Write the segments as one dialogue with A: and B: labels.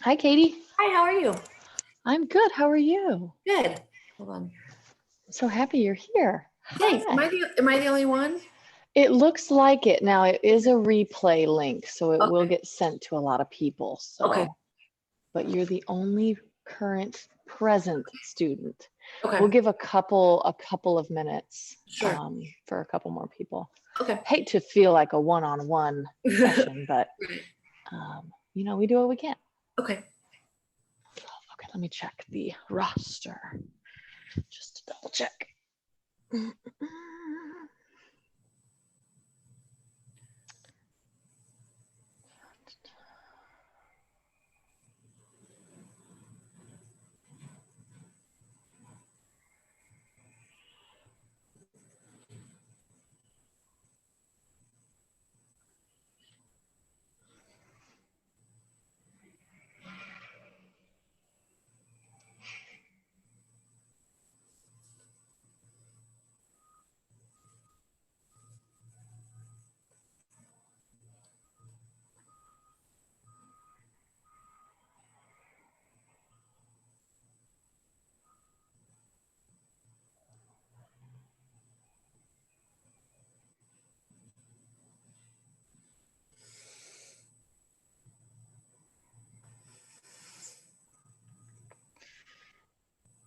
A: Hi, Katie.
B: Hi, how are you?
A: I'm good. How are you?
B: Good. Hold on.
A: I'm so happy you're here.
B: Thanks. Am I
A: Hi.
B: the only one?
A: It looks like it. Now, it is a replay link, so it will
B: Okay.
A: get sent to a lot of people.
B: Okay.
A: But you're the only current present student.
B: Okay.
A: We'll give a couple of minutes
B: Sure.
A: for a couple more people.
B: Okay.
A: Hate to feel like a one-on-one session, but
B: Right.
A: we do what we can.
B: Okay.
A: Okay, let me check the roster just to double check.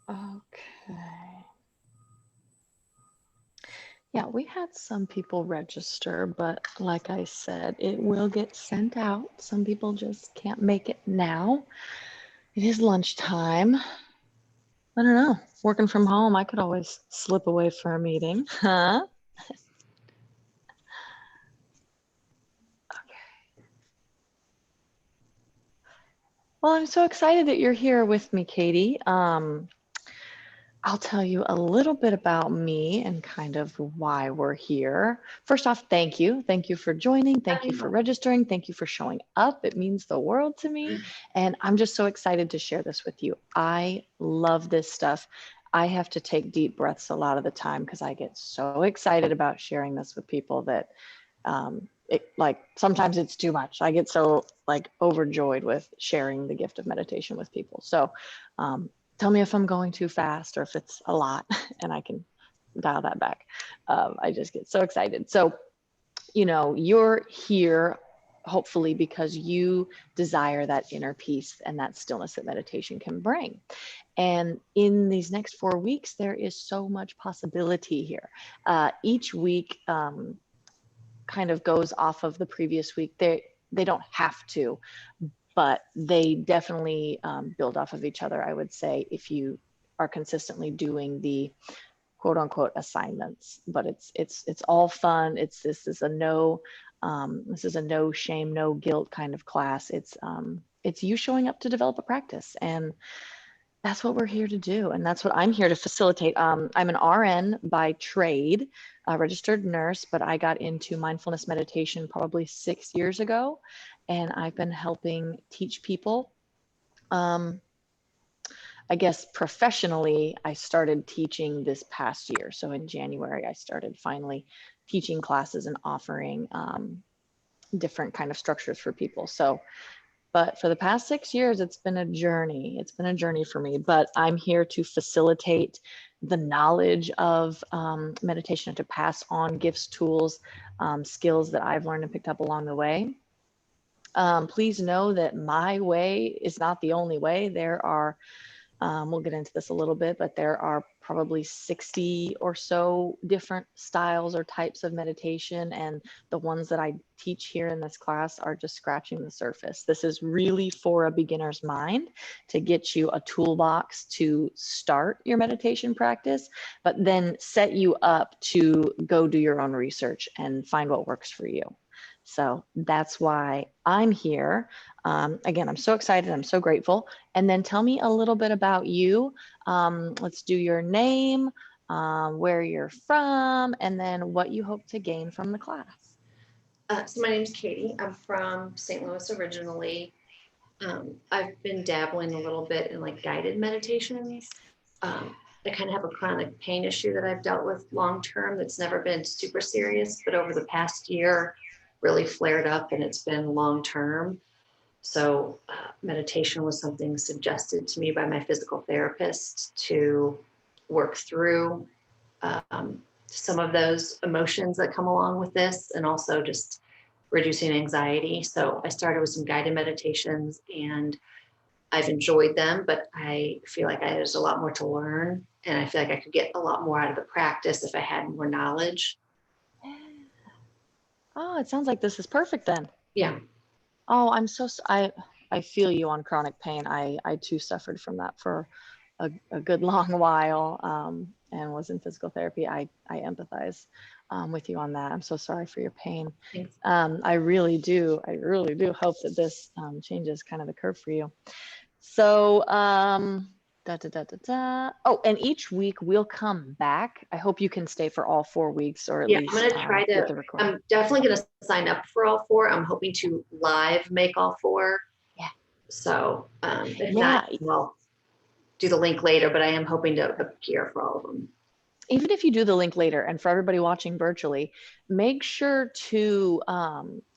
A: Okay. Yeah, we had some people register, but like I said, it will get sent out. Some people just can't make it now. It is lunchtime. I don't know. Working from home, I could always slip away for a meeting. Huh? Okay. Well, I'm so excited that you're here with me, Katie. I'll tell you a little bit about me and kind of why we're here. First off, thank you. Thank you for joining. Thank you for registering. Thank you for showing up. It means the world to me. And I'm just so excited to share this with you. I love this stuff. I have to take deep breaths a lot of the time because I get so excited about sharing this with people that sometimes it's too much. I get so overjoyed with sharing the gift of meditation with people. So tell me if I'm going too fast or if it's a lot and I can dial that back. I just get so excited. So, you're here hopefully because you desire that inner peace and that stillness that meditation can bring. And in these next 4 weeks, there is so much possibility here. Each week kind of goes off of the previous week. They don't have to, but they definitely build off of each other, I would say, if you are consistently doing the quote unquote assignments. But it's all fun. This is a no shame, no guilt kind of class. It's you showing up to develop a practice, and that's what we're here to do. And that's what I'm here to facilitate. I'm an RN by trade, a registered nurse, but I got into mindfulness meditation probably 6 years ago. And I've been helping teach people. I guess professionally, I started teaching this past year. So in January, I started finally teaching classes and offering different kind of structures for people. But for the past 6 years, it's been a journey. It's been a journey for me, but I'm here to facilitate the knowledge of meditation and to pass on gifts, tools, skills that I've learned and picked up along the way. Please know that my way is not the only way. There are we'll get into this a little bit, but there are probably 60 or so different styles or types of meditation. And the ones that I teach here in this class are just scratching the surface. This is really for a beginner's mind to get you a toolbox to start your meditation practice, but then set you up to go do your own research and find what works for you. So that's why I'm here. Again, I'm so excited. I'm so grateful. And then tell me a little bit about you. Let's do your name, where you're from, and then what you hope to gain from the class.
B: So my name's Katie. I'm from St. Louis originally. I've been dabbling a little bit in guided meditations. I kind of have a chronic pain issue that I've dealt with long-term that's never been super serious, but over the past year really flared up and it's been long-term. So meditation was something suggested to me by my physical therapist to work through some of those emotions that come along with this, and also just reducing anxiety. So I started with some guided meditations, and I've enjoyed them, but I feel like there's a lot more to learn. And I feel like I could get a lot more out of the practice if I had more knowledge.
A: Oh, it sounds like this is perfect then.
B: Yeah.
A: Oh, I feel you on chronic pain. I too suffered from that for a good long while, and was in physical therapy. I empathize with you on that. I'm so sorry for your pain.
B: Thanks.
A: I really do hope that this changes kind of the curve for you. So, oh, and each week we'll come back. I hope you can stay for all 4 weeks, or at
B: Yeah,
A: least
B: I'm going to try
A: get
B: to,
A: the recording.
B: I'm definitely going to sign up for all 4. I'm hoping to live make all 4.
A: Yeah.
B: So if
A: Yeah.
B: not, I'll do the link later, but I am hoping to appear for all of them.
A: Even if you do the link later, and for everybody watching virtually, make sure to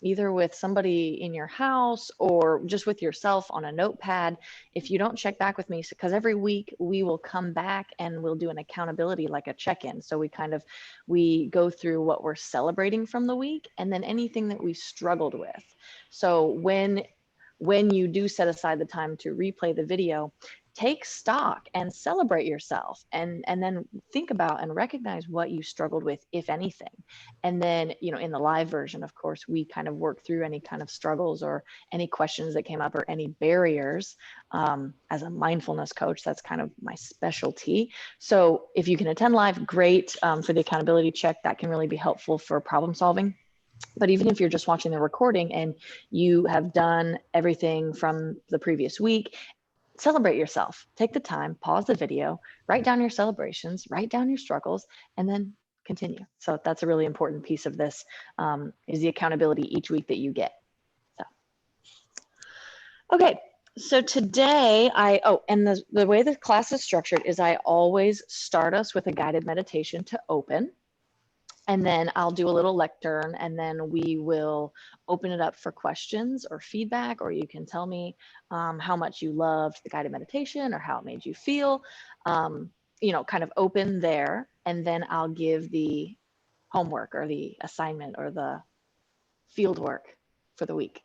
A: either with somebody in your house or just with yourself on a notepad, if you don't check back with me, because every week we will come back and we'll do an accountability, like a check-in. So we go through what we're celebrating from the week, and then anything that we struggled with. So when you do set aside the time to replay the video, take stock and celebrate yourself, and then think about and recognize what you struggled with, if anything. And then, in the live version, of course, we kind of work through any kind of struggles or any questions that came up or any barriers. As a mindfulness coach, that's kind of my specialty. So if you can attend live, great. For the accountability check, that can really be helpful for problem solving. But even if you're just watching the recording and you have done everything from the previous week, celebrate yourself. Take the time, pause the video, write down your celebrations, write down your struggles, and then continue. So that's a really important piece of this, is the accountability each week that you get. So, okay. So today and the way the class is structured is I always start us with a guided meditation to open. And then I'll do a little lectern, and then we will open it up for questions or feedback, or you can tell me how much you loved the guided meditation or how it made you feel, kind of open there. And then I'll give the homework or the assignment or the field work for the week.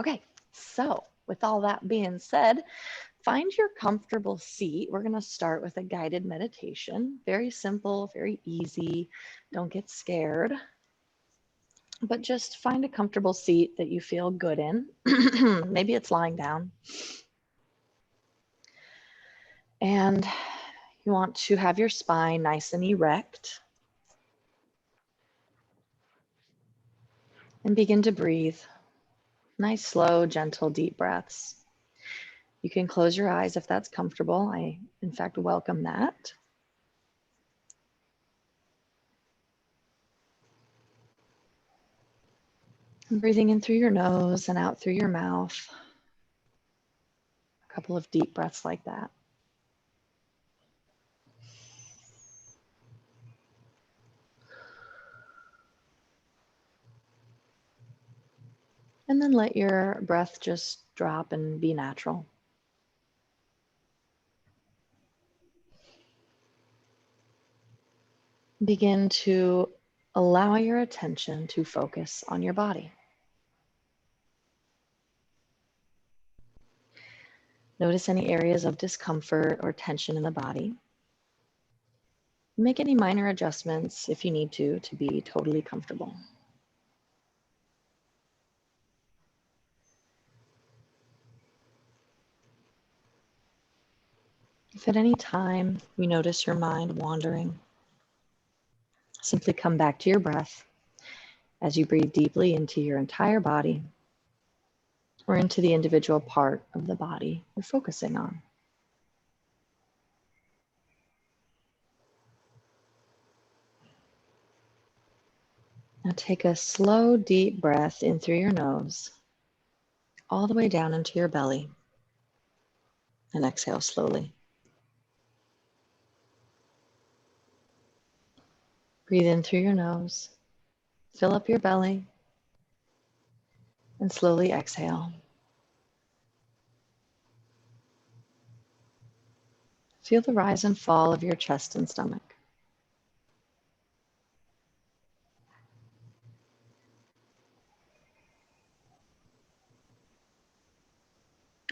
A: Okay, so with all that being said, find your comfortable seat. We're going to start with a guided meditation. Very simple, very easy. Don't get scared, but just find a comfortable seat that you feel good in. Maybe it's lying down. And you want to have your spine nice and erect. And begin to breathe. Nice, slow, gentle, deep breaths. You can close your eyes if that's comfortable. I, in fact, welcome that. And breathing in through your nose and out through your mouth. A couple of deep breaths like that. And then let your breath just drop and be natural. Begin to allow your attention to focus on your body. Notice any areas of discomfort or tension in the body. Make any minor adjustments if you need to be totally comfortable. If at any time you notice your mind wandering, simply come back to your breath as you breathe deeply into your entire body or into the individual part of the body you're focusing on. Now take a slow, deep breath in through your nose, all the way down into your belly, and exhale slowly. Breathe in through your nose, fill up your belly, And slowly exhale. Feel the rise and fall of your chest and stomach.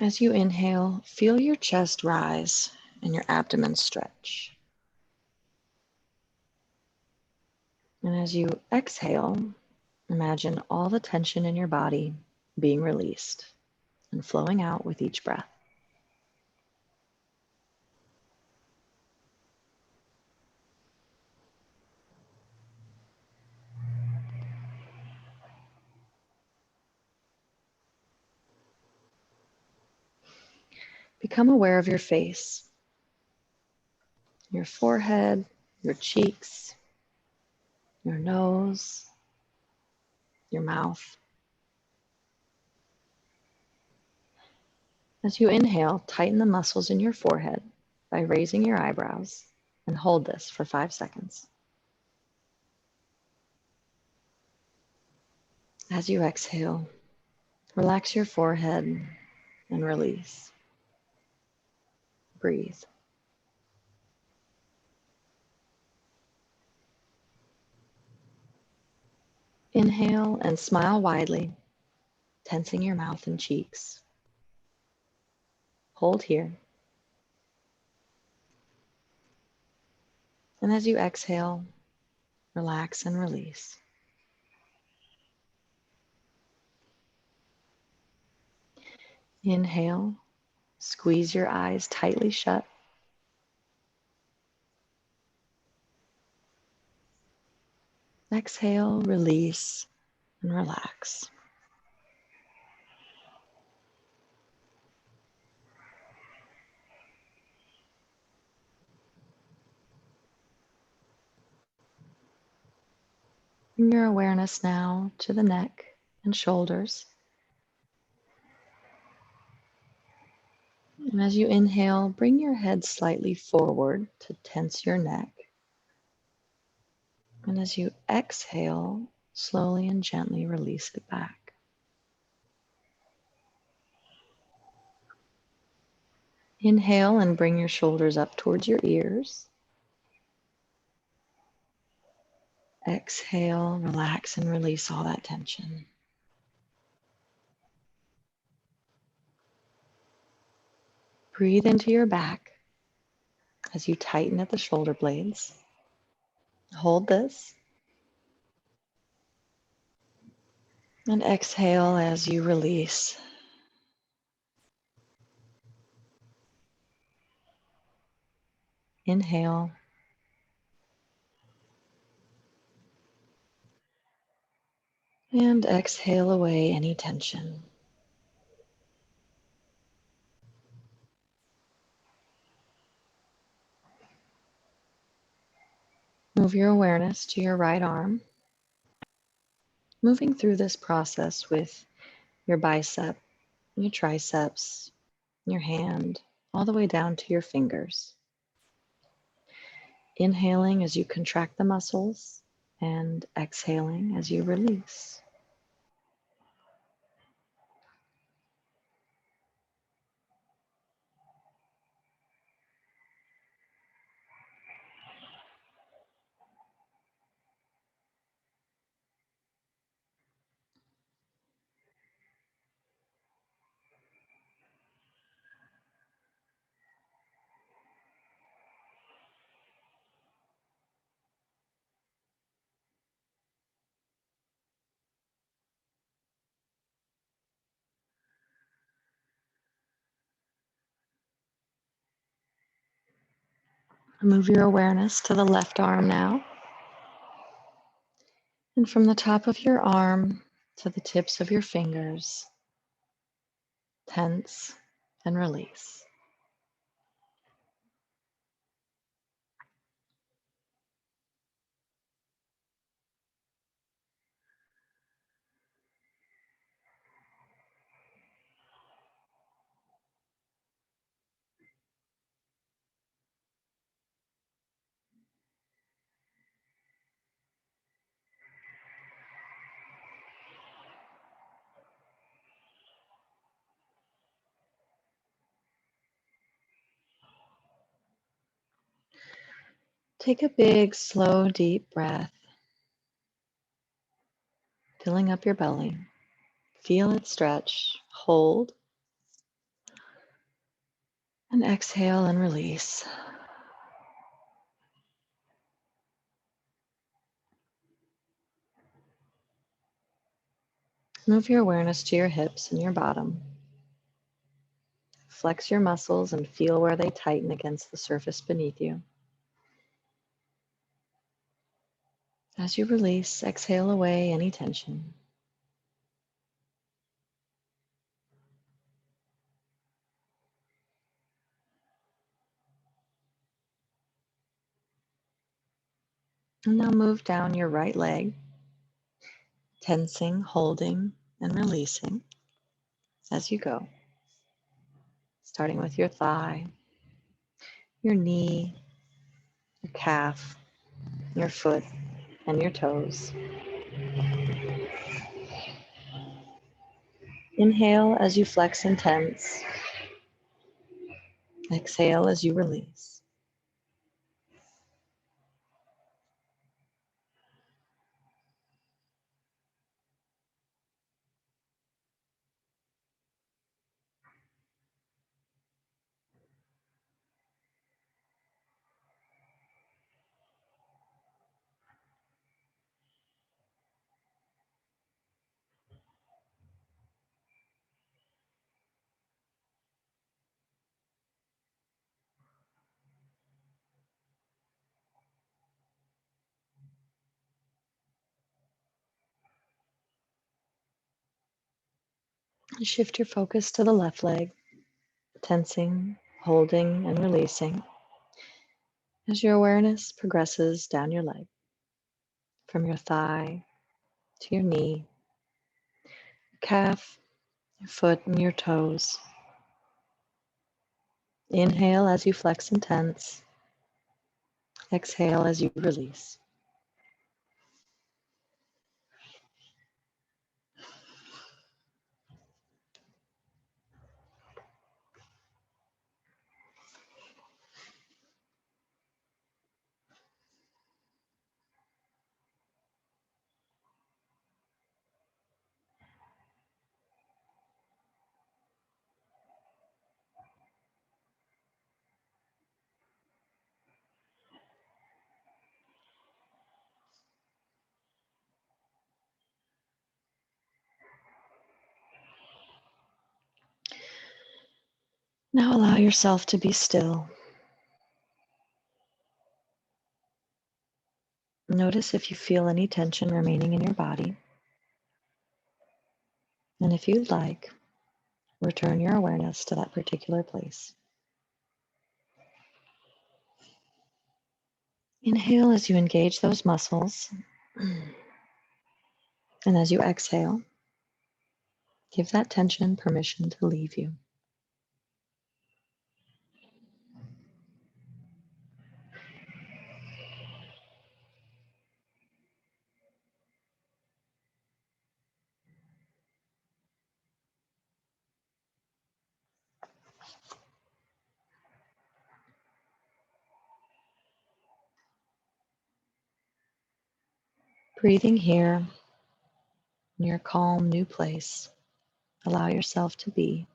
A: As you inhale, feel your chest rise and your abdomen stretch. And as you exhale, imagine all the tension in your body being released and flowing out with each breath. Become aware of your face, your forehead, your cheeks, your nose, your mouth. As you inhale, tighten the muscles in your forehead by raising your eyebrows and hold this for 5 seconds. As you exhale, relax your forehead and release. Breathe. Inhale and smile widely, tensing your mouth and cheeks. Hold here. And as you exhale, relax and release. Inhale, squeeze your eyes tightly shut. Exhale, release, and relax. Bring your awareness now to the neck and shoulders. And as you inhale, bring your head slightly forward to tense your neck. And as you exhale, slowly and gently release it back. Inhale and bring your shoulders up towards your ears. Exhale, relax and release all that tension. Breathe into your back as you tighten at the shoulder blades. Hold this. And exhale as you release. Inhale. And exhale away any tension. Move your awareness to your right arm. Moving through this process with your bicep, your triceps, your hand, all the way down to your fingers. Inhaling as you contract the muscles and exhaling as you release. Move your awareness to the left arm now. And from the top of your arm to the tips of your fingers, tense and release. Take a big, slow, deep breath, filling up your belly. Feel it stretch. Hold and exhale and release. Move your awareness to your hips and your bottom. Flex your muscles and feel where they tighten against the surface beneath you. As you release, exhale away any tension. And now move down your right leg, tensing, holding, and releasing as you go. Starting with your thigh, your knee, your calf, your foot, and your toes. Inhale as you flex and tense. Exhale as you release. Shift your focus to the left leg, tensing, holding, and releasing as your awareness progresses down your leg, from your thigh to your knee, your calf, your foot, and your toes. Inhale as you flex and tense. Exhale as you release. Now allow yourself to be still. Notice if you feel any tension remaining in your body. And if you'd like, return your awareness to that particular place. Inhale as you engage those muscles. And as you exhale, give that tension permission to leave you. Breathing here in your calm new place, allow yourself to be.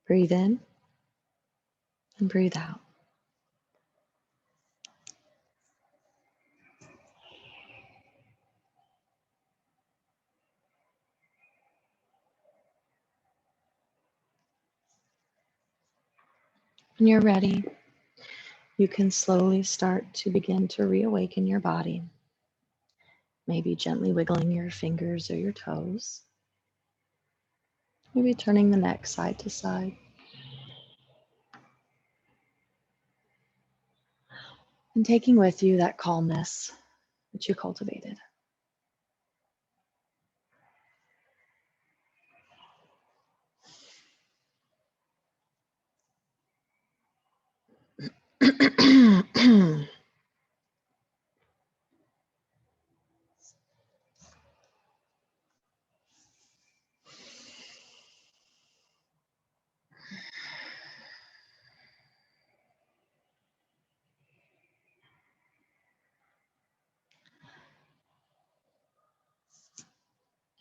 A: Breathe in and breathe out. When you're ready, you can slowly start to begin to reawaken your body. Maybe gently wiggling your fingers or your toes. Maybe turning the neck side to side. And taking with you that calmness that you cultivated.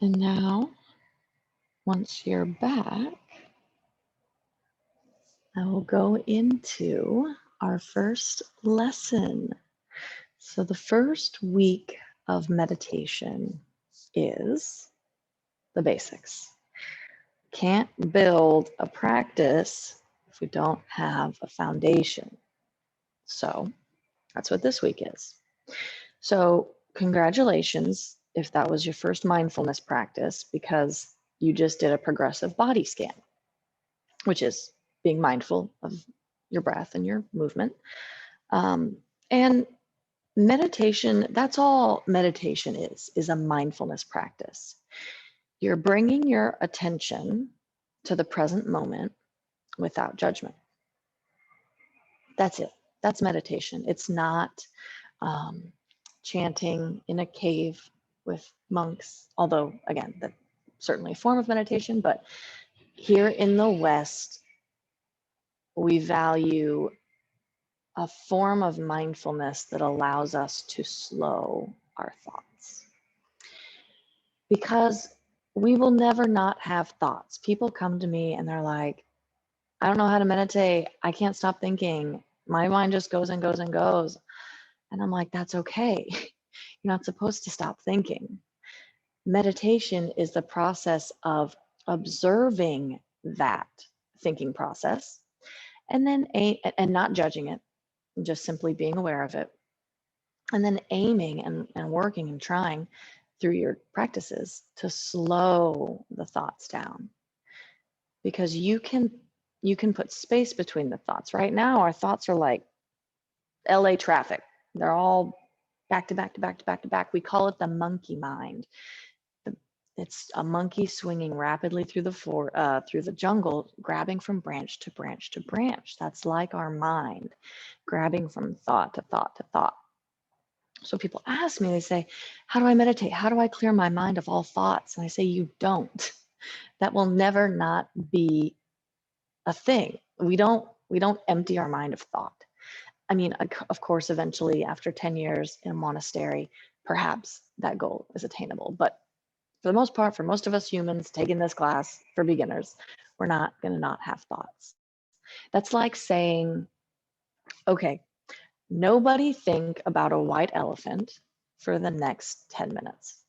A: And now, once you're back, I will go into our first lesson. So the first week of meditation is the basics. Can't build a practice if we don't have a foundation. So that's what this week is. So congratulations if that was your first mindfulness practice, because you just did a progressive body scan, which is being mindful of your breath and your movement. And meditation, that's all meditation is a mindfulness practice. You're bringing your attention to the present moment without judgment. That's it. That's meditation. It's not chanting in a cave with monks, although, again, that's certainly a form of meditation. But here in the West, we value a form of mindfulness that allows us to slow our thoughts, because we will never not have thoughts. People come to me and they're like, I don't know how to meditate. I can't stop thinking. My mind just goes and goes and goes. And I'm like, that's okay. You're not supposed to stop thinking. Meditation is the process of observing that thinking process, and then and not judging it, just simply being aware of it, and then aiming and working and trying through your practices to slow the thoughts down, because you can put space between the thoughts. Right now our thoughts are like LA traffic. They're all back to back to back to back to back. We call it the monkey mind. It's a monkey swinging rapidly through the jungle, grabbing from branch to branch to branch. That's like our mind, grabbing from thought to thought to thought. So people ask me, they say, how do I meditate? How do I clear my mind of all thoughts? And I say, you don't. That will never not be a thing. We don't empty our mind of thought. I mean, of course, eventually after 10 years in a monastery, perhaps that goal is attainable. But for the most part, for most of us humans taking this class for beginners, we're not going to not have thoughts. That's like saying, okay, nobody think about a white elephant for the next 10 minutes.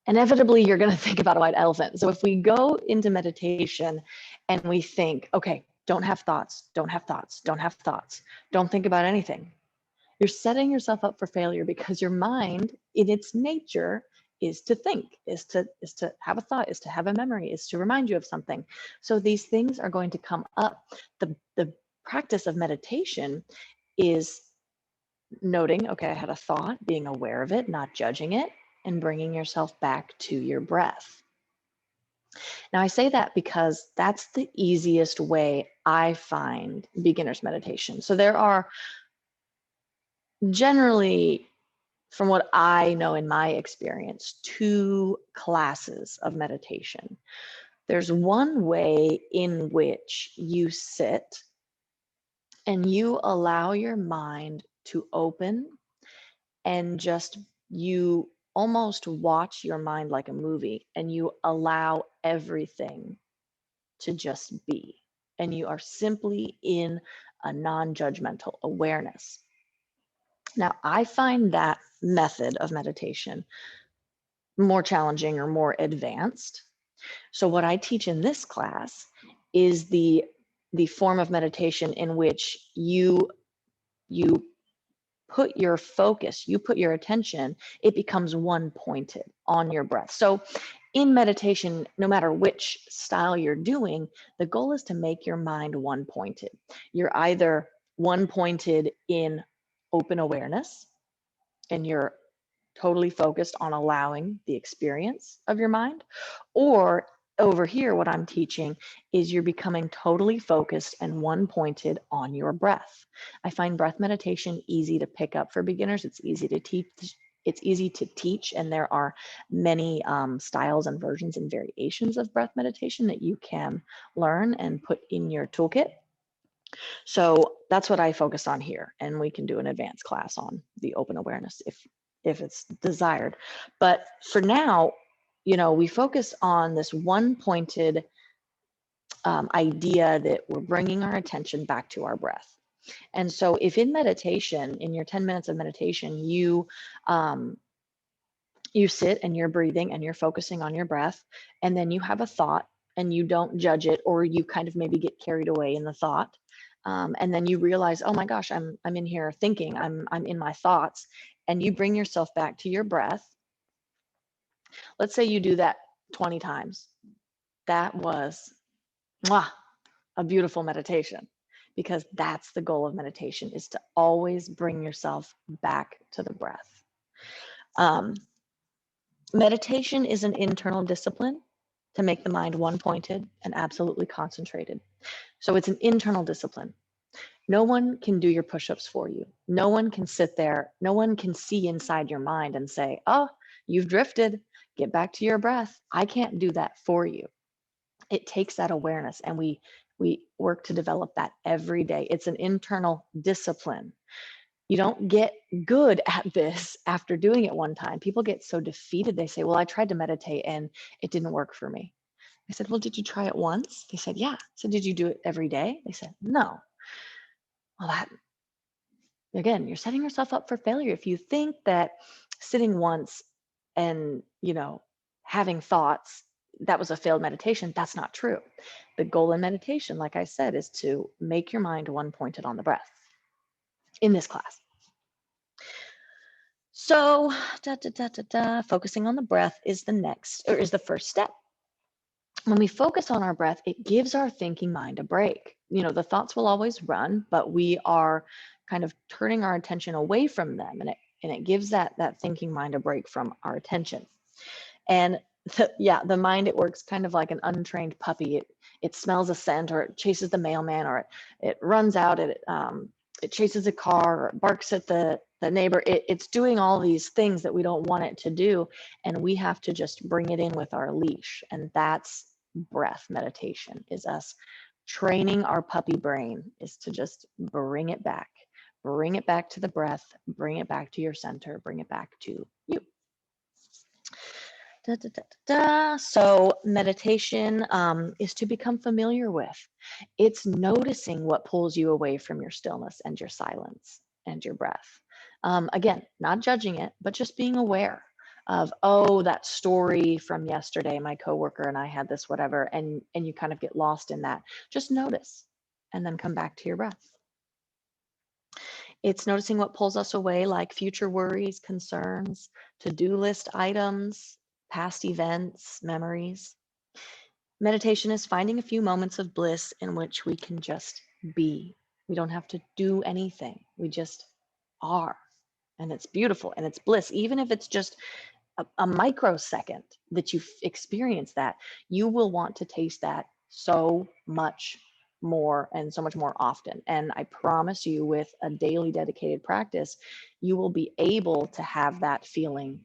A: Inevitably, you're going to think about a white elephant. So if we go into meditation and we think, okay, don't have thoughts, don't have thoughts, don't have thoughts, don't think about anything, you're setting yourself up for failure, because your mind in its nature is to think, is to have a thought, is to have a memory, is to remind you of something. So these things are going to come up. The practice of meditation is noting, okay, I had a thought, being aware of it, not judging it, and bringing yourself back to your breath. Now, I say that because that's the easiest way I find beginner's meditation. So there are generally, from what I know in my experience, two classes of meditation. There's one way in which you sit and you allow your mind to open, and just you almost watch your mind like a movie, and you allow everything to just be. And you are simply in a non-judgmental awareness. Now, I find that method of meditation more challenging or more advanced. So what I teach in this class is the form of meditation in which you put your focus, you put your attention, it becomes one pointed on your breath. So in meditation, no matter which style you're doing, the goal is to make your mind one pointed. You're either one pointed in open awareness, and you're totally focused on allowing the experience of your mind, or over here, what I'm teaching is you're becoming totally focused and one pointed on your breath. I find breath meditation easy to pick up for beginners. It's easy to teach. It's easy to teach, and there are many styles and versions and variations of breath meditation that you can learn and put in your toolkit. So that's what I focus on here, and we can do an advanced class on the open awareness if it's desired. But for now, we focus on this one pointed idea that we're bringing our attention back to our breath. And so if in meditation, in your 10 minutes of meditation, you sit and you're breathing and you're focusing on your breath, and then you have a thought and you don't judge it, or you kind of maybe get carried away in the thought. And then you realize, oh my gosh, I'm in here thinking, I'm in my thoughts, and you bring yourself back to your breath. Let's say you do that 20 times. That was mwah, a beautiful meditation, because that's the goal of meditation, is to always bring yourself back to the breath. Meditation is an internal discipline to make the mind one-pointed and absolutely concentrated. So it's an internal discipline. No one can do your push-ups for you. No one can sit there. No one can see inside your mind and say, oh, you've drifted. Get back to your breath. I can't do that for you. It takes that awareness, and we work to develop that every day. It's an internal discipline. You don't get good at this after doing it one time. People get so defeated. They say, well, I tried to meditate and it didn't work for me. I said, well, did you try it once? They said, yeah. So did you do it every day? They said, no. Well, that, again, you're setting yourself up for failure. If you think that sitting once and, having thoughts, that was a failed meditation, that's not true. The goal in meditation, like I said, is to make your mind one pointed on the breath in this class. So focusing on the breath is the first step. When we focus on our breath, it gives our thinking mind a break. The thoughts will always run, but we are kind of turning our attention away from them, and it gives that thinking mind a break from our attention. And the mind, it works kind of like an untrained puppy. It smells a scent, or it chases the mailman, or it runs out, it chases a car, or it barks at the neighbor. It's doing all these things that we don't want it to do, and we have to just bring it in with our leash. And that's breath meditation, is us training our puppy brain, is to just bring it back to the breath, bring it back to your center, bring it back to you. So meditation is to become familiar with. It's noticing what pulls you away from your stillness and your silence and your breath. Again, not judging it, but just being aware of, oh, that story from yesterday, my coworker and I had this, whatever, and you kind of get lost in that. Just notice and then come back to your breath. It's noticing what pulls us away, like future worries, concerns, to-do list items, past events, memories. Meditation is finding a few moments of bliss in which we can just be. We don't have to do anything. We just are. And it's beautiful and it's bliss. Even if it's just a microsecond that you experience that, you will want to taste that so much more and so much more often. And I promise you, with a daily dedicated practice, you will be able to have that feeling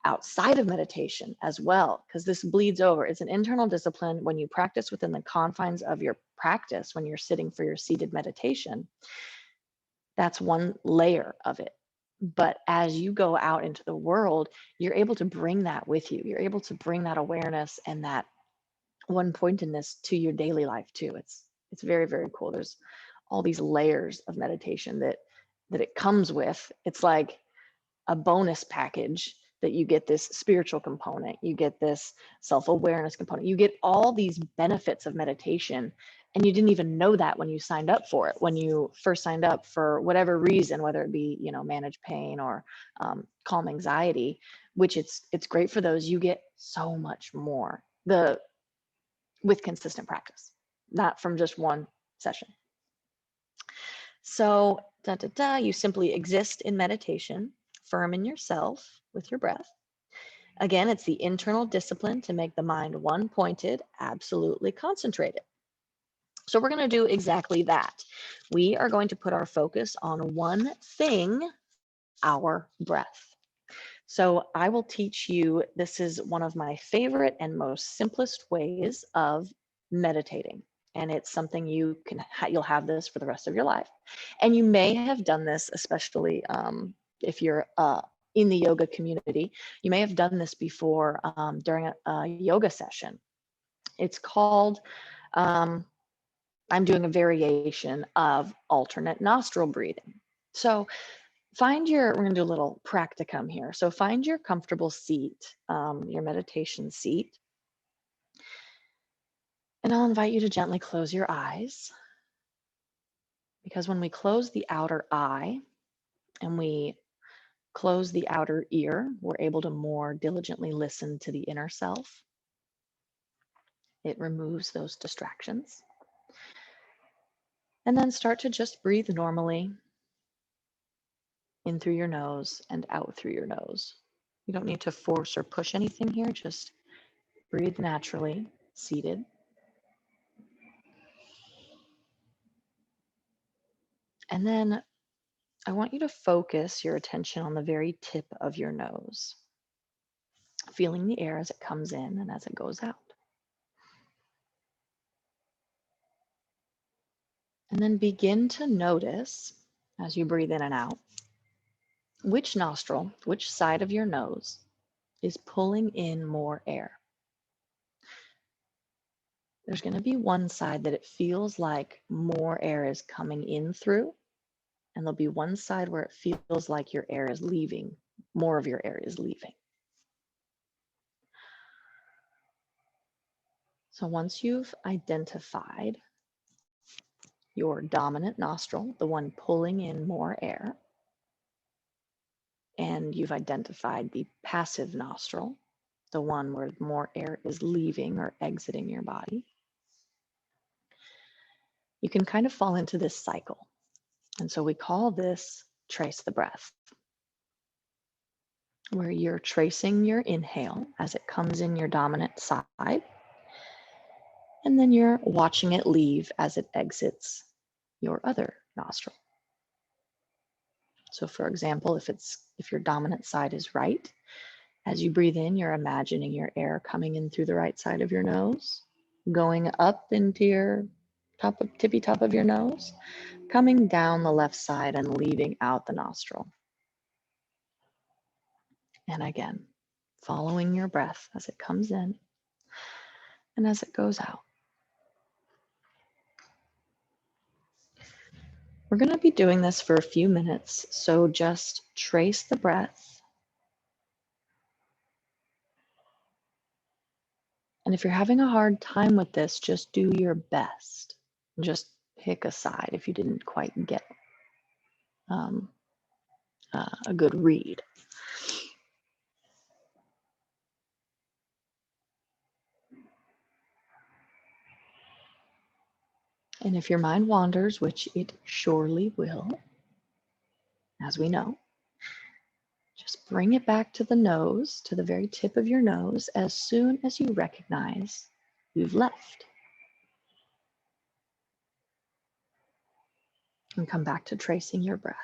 A: outside of meditation as well, because this bleeds over. It's an internal discipline. When you practice within the confines of your practice, when you're sitting for your seated meditation, that's one layer of it. But as you go out into the world, you're able to bring that with you. You're able to bring that awareness and that one pointedness to your daily life too. It's very, very cool. There's all these layers of meditation that it comes with. It's like a bonus package that you get, this spiritual component, you get this self-awareness component, you get all these benefits of meditation. And you didn't even know that when you signed up for it. When you first signed up, for whatever reason, whether it be, manage pain or calm anxiety, which it's great for those, you get so much more with consistent practice, not from just one session. So you simply exist in meditation, firm in yourself with your breath. Again, it's the internal discipline to make the mind one-pointed, absolutely concentrated. So we're going to do exactly that. We are going to put our focus on one thing, our breath. So I will teach you, this is one of my favorite and most simplest ways of meditating. And it's something you'll have this for the rest of your life. And you may have done this, especially if you're in the yoga community. You may have done this before during a yoga session. It's called, I'm doing a variation of alternate nostril breathing. So we're going to do a little practicum here. So find your comfortable seat, your meditation seat. And I'll invite you to gently close your eyes, because when we close the outer eye and we close the outer ear, we're able to more diligently listen to the inner self. It removes those distractions. And then start to just breathe normally, in through your nose and out through your nose. You don't need to force or push anything here, just breathe naturally, seated. And then I want you to focus your attention on the very tip of your nose, feeling the air as it comes in and as it goes out. And then begin to notice, as you breathe in and out, which nostril, which side of your nose is pulling in more air. There's going to be one side that it feels like more air is coming in through, and there'll be one side where it feels like your air is leaving, more of your air is leaving. So once you've identified your dominant nostril, the one pulling in more air, and you've identified the passive nostril, the one where more air is leaving or exiting your body, you can kind of fall into this cycle. And so we call this trace the breath, where you're tracing your inhale as it comes in your dominant side, and then you're watching it leave as it exits your other nostril. So for example, if your dominant side is right, as you breathe in, you're imagining your air coming in through the right side of your nose, going up into your tippy top of your nose, coming down the left side and leaving out the nostril. And again, following your breath as it comes in and as it goes out. We're going to be doing this for a few minutes, so just trace the breath. And if you're having a hard time with this, just do your best. Just pick a side if you didn't quite get a good read. And if your mind wanders, which it surely will, as we know, just bring it back to the nose, to the very tip of your nose, as soon as you recognize you've left. And come back to tracing your breath.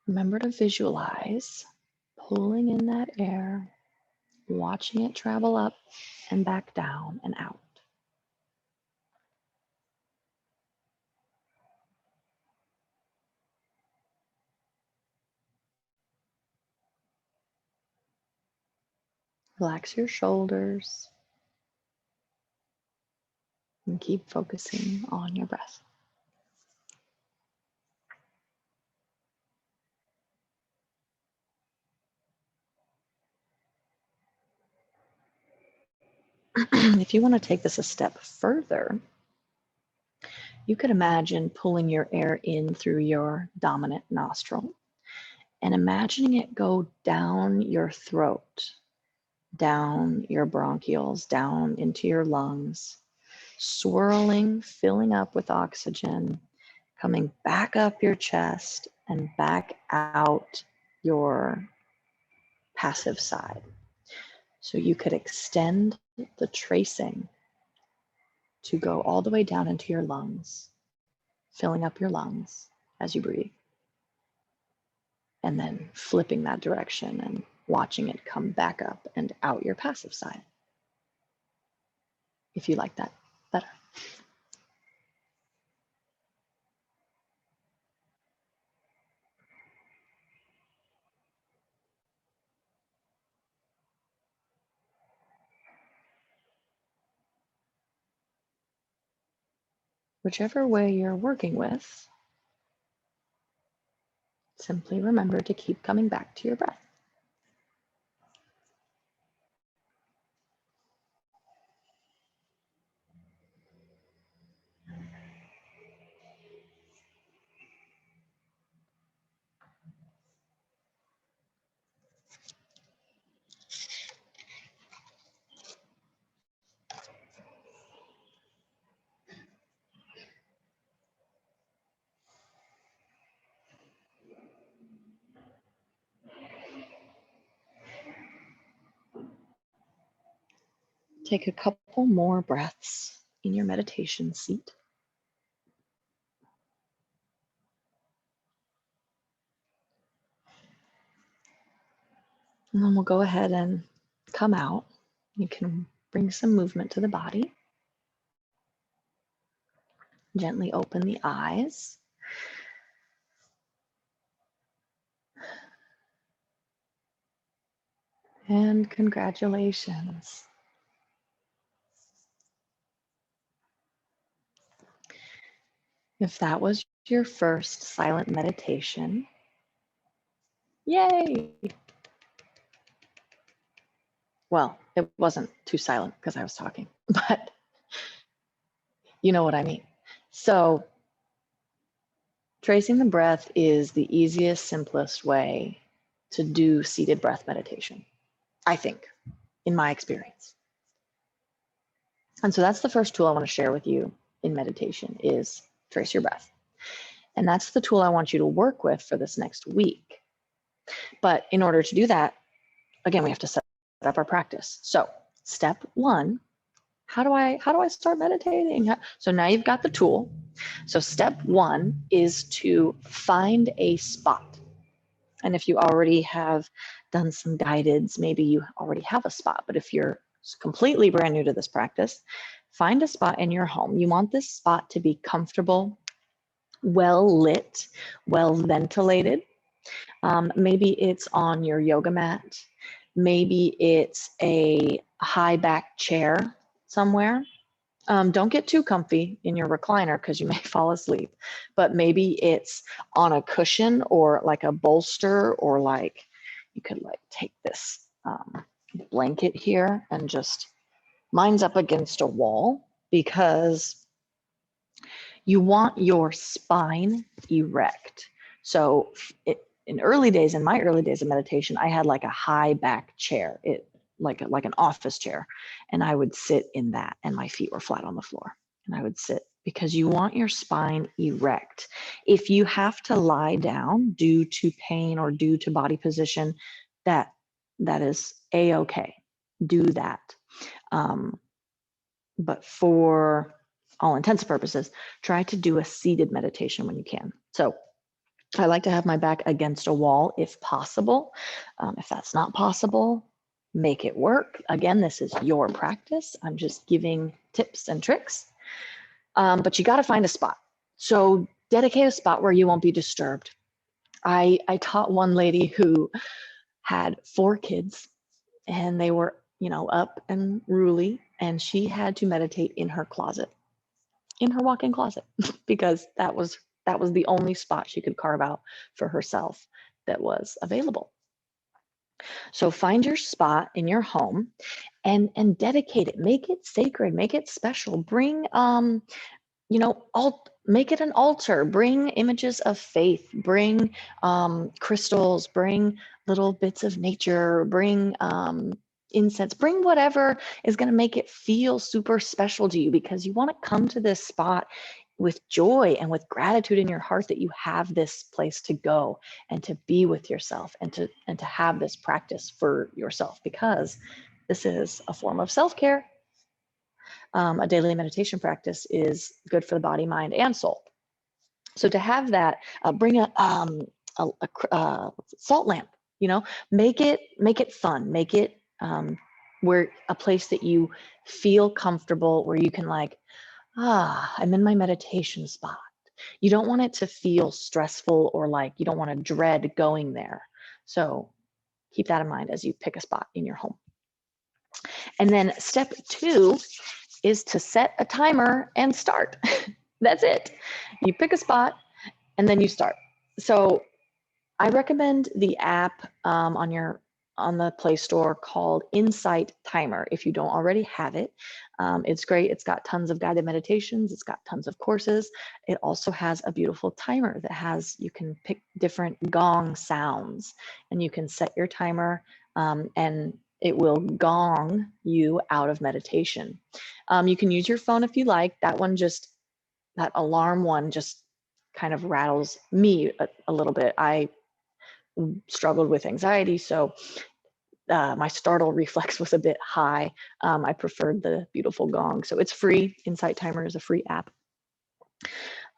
A: Remember to visualize pulling in that air, watching it travel up and back down and out. Relax your shoulders and keep focusing on your breath. If you want to take this a step further, you could imagine pulling your air in through your dominant nostril and imagining it go down your throat, down your bronchioles, down into your lungs, swirling, filling up with oxygen, coming back up your chest and back out your passive side. So you could extend the tracing to go all the way down into your lungs, filling up your lungs as you breathe, and then flipping that direction and watching it come back up and out your passive side, if you like that better. Whichever way you're working with, simply remember to keep coming back to your breath. Take a couple more breaths in your meditation seat. And then we'll go ahead and come out. You can bring some movement to the body. Gently open the eyes. And congratulations. If that was your first silent meditation, yay! Well, it wasn't too silent because I was talking, but you know what I mean. So tracing the breath is the easiest, simplest way to do seated breath meditation, I think, in my experience. And so that's the first tool I want to share with you in meditation is trace your breath. And that's the tool I want you to work with for this next week. But in order to do that, again, we have to set up our practice. So step one, how do I start meditating? So now you've got the tool. So step one is to find a spot. And if you already have done some guideds, maybe you already have a spot. But if you're completely brand new to this practice, find a spot in your home. You want this spot to be comfortable, well lit, well ventilated. Maybe it's on your yoga mat. Maybe it's a high back chair somewhere. Don't get too comfy in your recliner because you may fall asleep, but maybe it's on a cushion or like a bolster, or like you could like take this blanket here and just, mine's up against a wall because you want your spine erect. So in my early days of meditation, I had like a high back chair, like an office chair, and I would sit in that and my feet were flat on the floor, and I would sit because you want your spine erect. If you have to lie down due to pain or due to body position, that is a-okay. Do that. But for all intents and purposes, try to do a seated meditation when you can. So I like to have my back against a wall if possible. If that's not possible, make it work. Again, this is your practice. I'm just giving tips and tricks. But you got to find a spot. So dedicate a spot where you won't be disturbed. I taught one lady who had 4 kids, and they were, up and ruly, and she had to meditate in her closet, in her walk-in closet, because that was the only spot she could carve out for herself that was available. So find your spot in your home and dedicate it, make it sacred, make it special. Bring make it an altar, bring images of faith, bring crystals, bring little bits of nature, bring incense, bring whatever is going to make it feel super special to you, because you want to come to this spot with joy and with gratitude in your heart that you have this place to go and to be with yourself and to have this practice for yourself, because this is a form of self-care. A daily meditation practice is good for the body, mind, and soul. So to have that, bring a salt lamp, make it fun, make it where a place that you feel comfortable, where you can like, I'm in my meditation spot. You don't want it to feel stressful or like you don't want to dread going there. So keep that in mind as you pick a spot in your home. And then step 2 is to set a timer and start. That's it. You pick a spot and then you start. So I recommend the app on the Play Store called Insight Timer. If you don't already have it, it's great. It's got tons of guided meditations. It's got tons of courses. It also has a beautiful timer that you can pick different gong sounds, and you can set your timer, and it will gong you out of meditation. You can use your phone if you like. That alarm one just kind of rattles me a little bit. I struggled with anxiety, so my startle reflex was a bit high. I preferred the beautiful gong. So it's free. Insight Timer is a free app.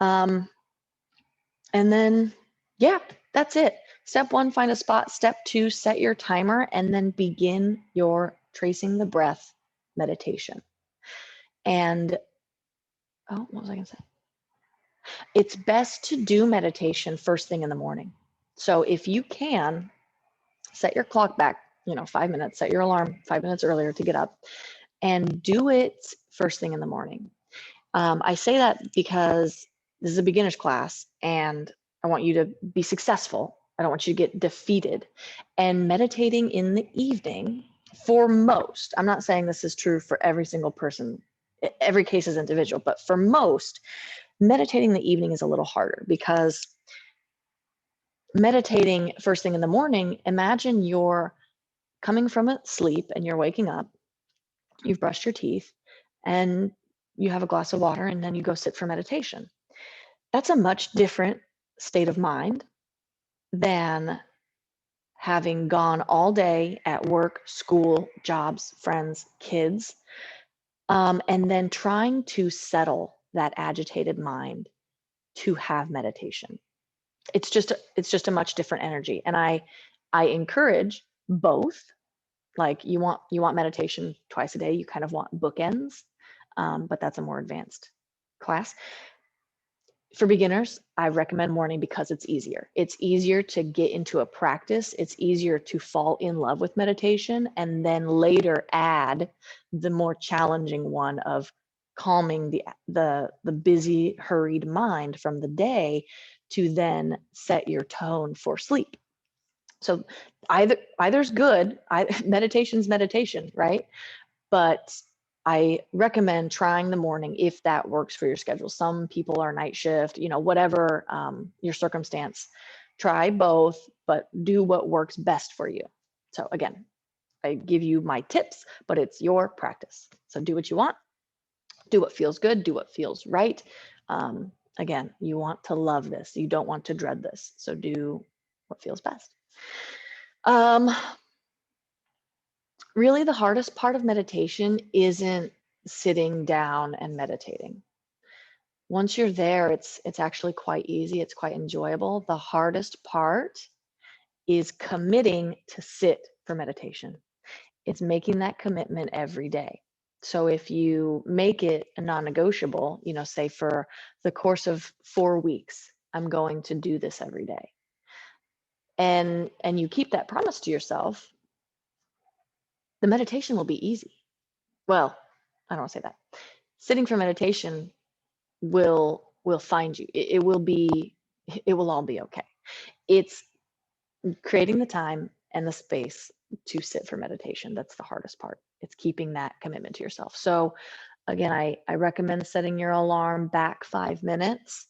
A: And then, yeah, that's it. Step 1, find a spot. Step 2, set your timer and then begin your tracing the breath meditation. And, what was I going to say? It's best to do meditation first thing in the morning. So if you can, set your clock back, 5 minutes, set your alarm 5 minutes earlier to get up and do it first thing in the morning. I say that because this is a beginner's class and I want you to be successful. I don't want you to get defeated. And meditating in the evening, for most, I'm not saying this is true for every single person, every case is individual, but for most, meditating in the evening is a little harder, because meditating first thing in the morning, imagine you're coming from a sleep and you're waking up, you've brushed your teeth, and you have a glass of water, and then you go sit for meditation. That's a much different state of mind than having gone all day at work, school, jobs, friends, kids, and then trying to settle that agitated mind to have meditation. It's just a much different energy, and I encourage both. Like you want meditation twice a day, you kind of want bookends, but that's a more advanced class. For beginners, I recommend morning because it's easier. It's easier to get into a practice. It's easier to fall in love with meditation and then later add the more challenging one of calming the busy, hurried mind from the day to then set your tone for sleep. So either's good. Meditation's meditation, right? But I recommend trying the morning if that works for your schedule. Some people are night shift, whatever your circumstance. Try both, but do what works best for you. So again, I give you my tips, but it's your practice. So do what you want, do what feels good, do what feels right. Again, you want to love this. You don't want to dread this. So do what feels best. Really, the hardest part of meditation isn't sitting down and meditating. Once you're there, it's actually quite easy. It's quite enjoyable. The hardest part is committing to sit for meditation. It's making that commitment every day. So if you make it a non-negotiable, say for the course of 4 weeks, I'm going to do this every day. And you keep that promise to yourself, the meditation will be easy. Well, I don't want to say that. Sitting for meditation will find you. It will all be okay. It's creating the time and the space to sit for meditation. That's the hardest part. It's keeping that commitment to yourself. So again, I recommend setting your alarm back 5 minutes,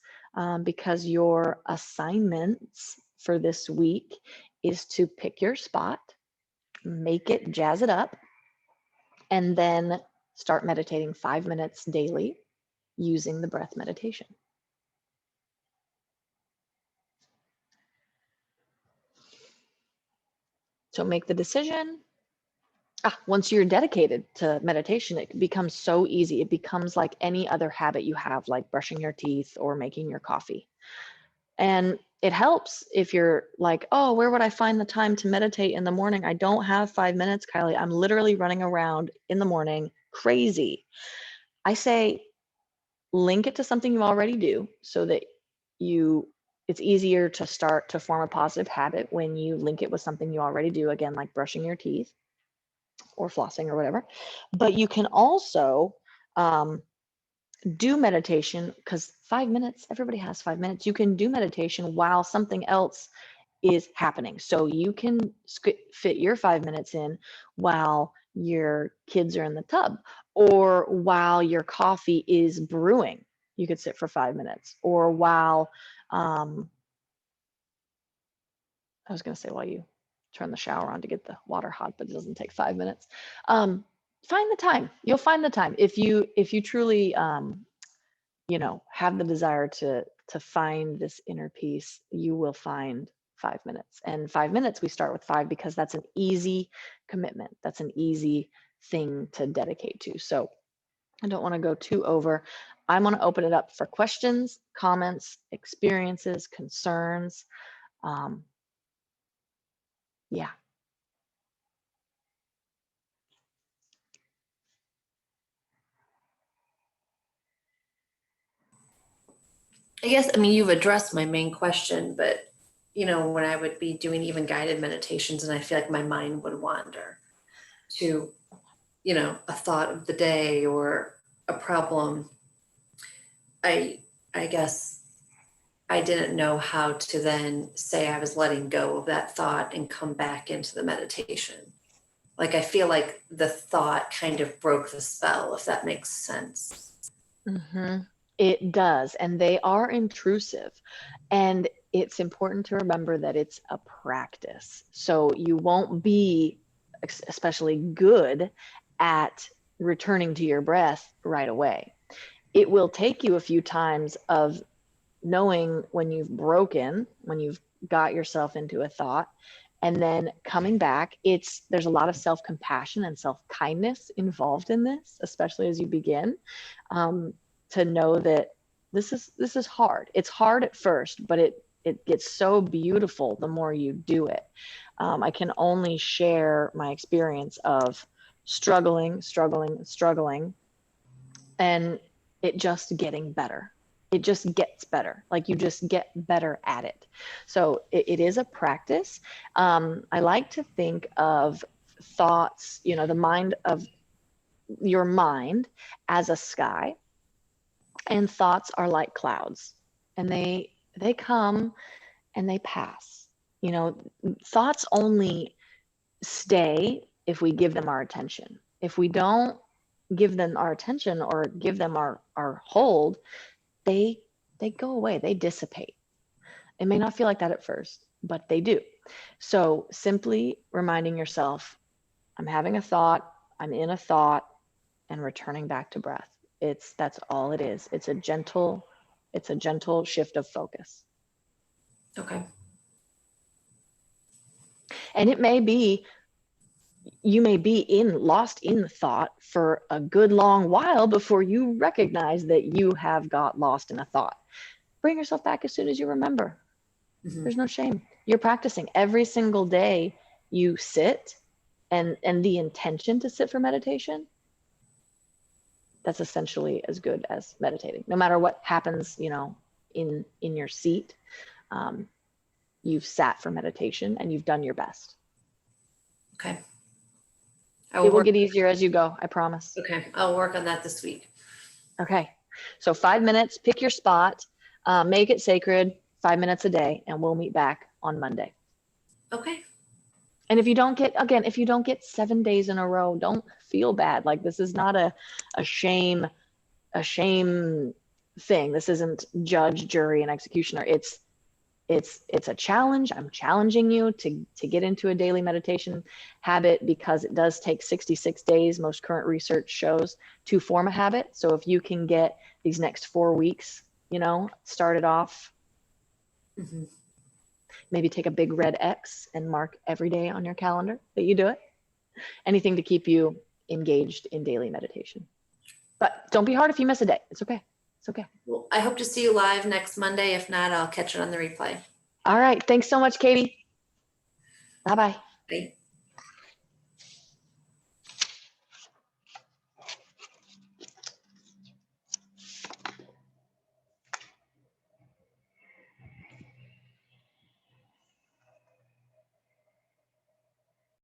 A: because your assignments for this week is to pick your spot, make it, jazz it up, and then start meditating 5 minutes daily. using the breath meditation. So make the decision. Once you're dedicated to meditation, it becomes so easy. It becomes like any other habit you have, like brushing your teeth or making your coffee. And it helps if you're like, oh, where would I find the time to meditate in the morning? I don't have 5 minutes, Kylie. I'm literally running around in the morning, crazy. I say, link it to something you already do so that it's easier to start to form a positive habit when you link it with something you already do, again, like brushing your teeth or flossing or whatever. But you can also do meditation, because 5 minutes, everybody has 5 minutes. You can do meditation while something else is happening. So you can fit your 5 minutes in while your kids are in the tub, or while your coffee is brewing. You could sit for 5 minutes, or while I was going to say while you turn the shower on to get the water hot, but it doesn't take 5 minutes. Find the time. You'll find the time if you truly have the desire to find this inner peace. You will find 5 minutes. And 5 minutes, we start with 5 because that's an easy commitment. That's an easy thing to dedicate to. So I don't want to go too over. I want to open it up for questions, comments, experiences, concerns. Yeah.
B: I guess, I mean, you've addressed my main question, but when I would be doing even guided meditations and I feel like my mind would wander to, a thought of the day or a problem, I guess I didn't know how to then say I was letting go of that thought and come back into the meditation. Like, I feel like the thought kind of broke the spell, if that makes sense.
A: Mm-hmm. It does. And they are intrusive. And it's important to remember that it's a practice. So you won't be especially good at returning to your breath right away. It will take you a few times of knowing when you've broken, when you've got yourself into a thought, and then coming back. There's a lot of self-compassion and self-kindness involved in this, especially as you begin, to know that this is hard. It's hard at first, but it gets so beautiful the more you do it. I can only share my experience of struggling, and it just getting better. It just gets better. Like, you just get better at it. So it is a practice. I like to think of thoughts, the mind of your mind as a sky, and thoughts are like clouds, and they come and they pass. Thoughts only stay if we give them our attention. If we don't give them our attention or give them our hold, they go away, they dissipate. It may not feel like that at first, but they do. So simply reminding yourself, I'm having a thought, I'm in a thought, and returning back to breath. That's all it is. It's a gentle shift of focus.
B: Okay.
A: And you may be lost in the thought for a good long while before you recognize that you have got lost in a thought. Bring yourself back as soon as you remember. Mm-hmm. There's no shame. You're practicing every single day. You sit, and the intention to sit for meditation, that's essentially as good as meditating. No matter what happens, in your seat, you've sat for meditation and you've done your best.
B: Okay.
A: It will get easier as you go, I promise.
B: Okay, I'll work on that this week.
A: Okay, so 5 minutes, pick your spot, make it sacred, 5 minutes a day, and we'll meet back on Monday.
B: Okay.
A: And if you don't get 7 days in a row, don't feel bad. Like, this is not a shame thing. This isn't judge, jury, and executioner. It's a challenge. I'm challenging you to get into a daily meditation habit, because it does take 66 days, most current research shows, to form a habit. So if you can get these next 4 weeks, started off,
B: Mhm.
A: maybe take a big red X and mark every day on your calendar that you do it. Anything to keep you engaged in daily meditation. But don't be hard if you miss a day. It's okay. It's okay.
B: Well, I hope to see you live next Monday. If not, I'll catch it on the replay.
A: All right. Thanks so much, Katie. Bye-bye.
B: Bye.